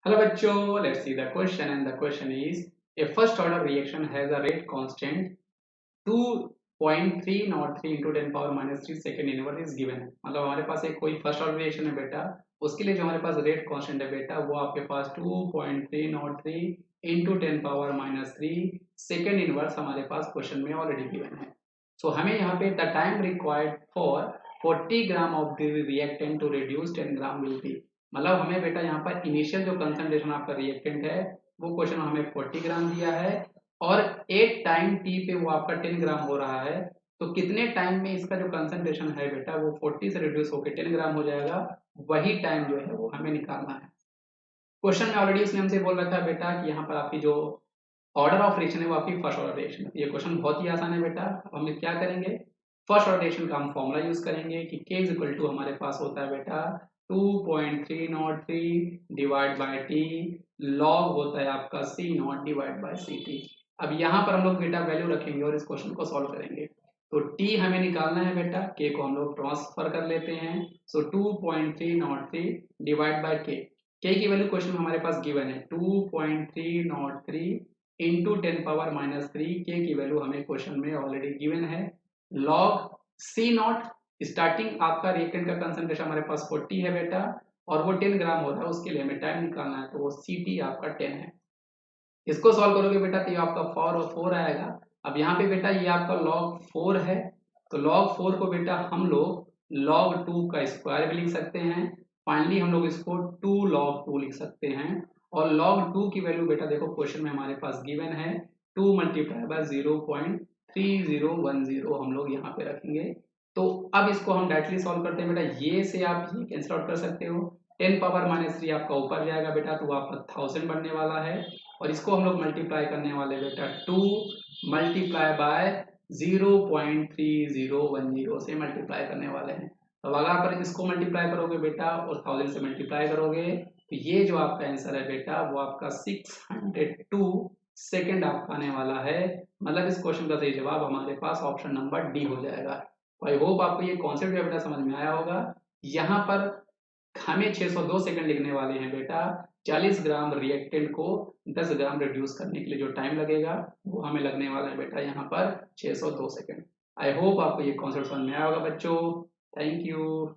Hello bachcho, let's see the question and the question is a first order reaction has a rate constant 2.303 into 10 power minus 3 second inverse is given है। मतलब हमारे पास एक कोई first order reaction है बेटा, उसके लिए जो हमारे पास रेट कांस्टेंट है बेटा वो आपके पास 2.303 into 10 power minus 3 second inverse हमारे पास क्वेश्चन में ऑलरेडी गिवन है। सो हमें यहाँ पे the time required for 40 gram of the reactant to reduce 10 gram will be. मतलब हमें बेटा यहाँ पर इनिशियल जो कंसंट्रेशन आपका रिएक्टेंट है वो क्वेश्चन हमें 40 ग्राम दिया है और एक टाइम टी पे वो आपका 10 ग्राम हो रहा है। तो कितने टाइम में इसका जो कंसंट्रेशन है बेटा वो 40 से रिड्यूस होकर 10 ग्राम हो जाएगा, वही टाइम जो है वो हमें निकालना है। क्वेश्चन में ऑलरेडी उसने हमसे बोल रखा है बेटा कि यहाँ पर आपकी जो ऑर्डर ऑफ रिएक्शन है वो आपकी फर्स्ट ऑर्डर रिएक्शन है। ये क्वेश्चन बहुत ही आसान है बेटा। अब हम क्या करेंगे, फर्स्ट ऑर्डर रिएक्शन का हम फॉर्मूला यूज करेंगे कि K इज इक्वल टू हमारे पास होता है बेटा 2.303 डिवाइड बाय टी लॉग होता है आपका C not divide by C T. अब यहाँ पर हम लोग बेटा वैल्यू रखेंगे और इस क्वेश्चन को सॉल्व करेंगे। तो T हमें निकालना है बेटा, K को हम लोग ट्रांसफर कर लेते हैं। सो 2.303 डिवाइड बाय K की वैल्यू क्वेश्चन में हमारे पास गिवन है 2.303 इंटू 10 पावर माइनस 3। K की वैल्यू हमें क्वेश्चन में ऑलरेडी गिवन है। लॉग C नॉट, स्टार्टिंग आपका रिएक्टेंट का कंसंट्रेशन हमारे पास 40 है बेटा और वो 10 ग्राम हो रहा है, उसके लिए हमें टाइम निकालना है। तो वो CT आपका 10 है। इसको सॉल्व करोगे बेटा तो ये आपका 4 और 4 आएगा। अब यहाँ पे बेटा ये आपका log 4 है, तो log 4 को बेटा हम लोग log 2 का स्क्वायर भी लिख सकते हैं। फाइनली हम लोग इसको 2 log 2 लिख सकते हैं। और log 2 की वैल्यू बेटा देखो क्वेश्चन में हमारे पास गिवन है 2 मल्टीप्लाई बाय 0.3010 हम लोग यहाँ पे रखेंगे। तो अब इसको हम डायरेक्टली सॉल्व करते हैं बेटा। ये से आप ये कैंसिल आउट कर सकते हो। 10 पावर माइनस 3 आपका ऊपर जाएगा बेटा तो वो आपका 1000 बनने वाला है और इसको हम लोग मल्टीप्लाई करने वाले बेटा 2 मल्टीप्लाई बाय 0.3010 से मल्टीप्लाई करने वाले हैं। तो अगर आप इसको मल्टीप्लाई करोगे बेटा और 1000 से मल्टीप्लाई करोगे तो ये जो आपका आंसर है बेटा वो आपका 602 सेकेंड आपका आने वाला है। मतलब इस क्वेश्चन का सही जवाब हमारे पास ऑप्शन नंबर डी हो जाएगा। तो आई होप आपको ये कॉन्सेप्ट बेटा समझ में आया होगा। यहाँ पर हमें 602 सेकंड लिखने वाले हैं बेटा। 40 ग्राम रिएक्टेंट को 10 ग्राम रिड्यूस करने के लिए जो टाइम लगेगा वो हमें लगने वाला है बेटा यहाँ पर 602 सेकंड। आई होप आपको ये कॉन्सेप्ट समझ में आया होगा बच्चों। Thank you.